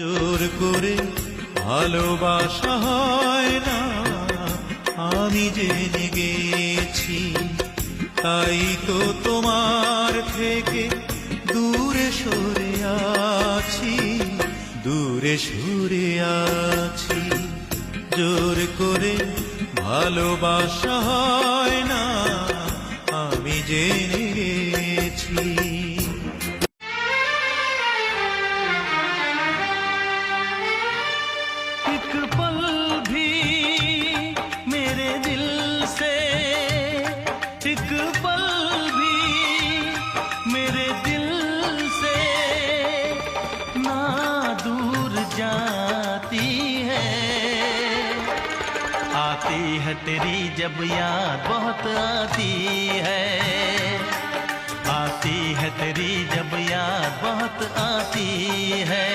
জোর করে ভালোবাসা হয় না, আমি জেনে গেছি। তাই তো তোমার থেকে দূরে সরে আছি, দূরে সরে আছি। জোর করে ভালোবাসা হয় না, আমি জেনে গেছি। एक पल भी मेरे दिल से, एक पल भी मेरे दिल से ना दूर जाती है। आती है तेरी जब याद बहुत आती है, आती है तेरी जब याद बहुत आती है।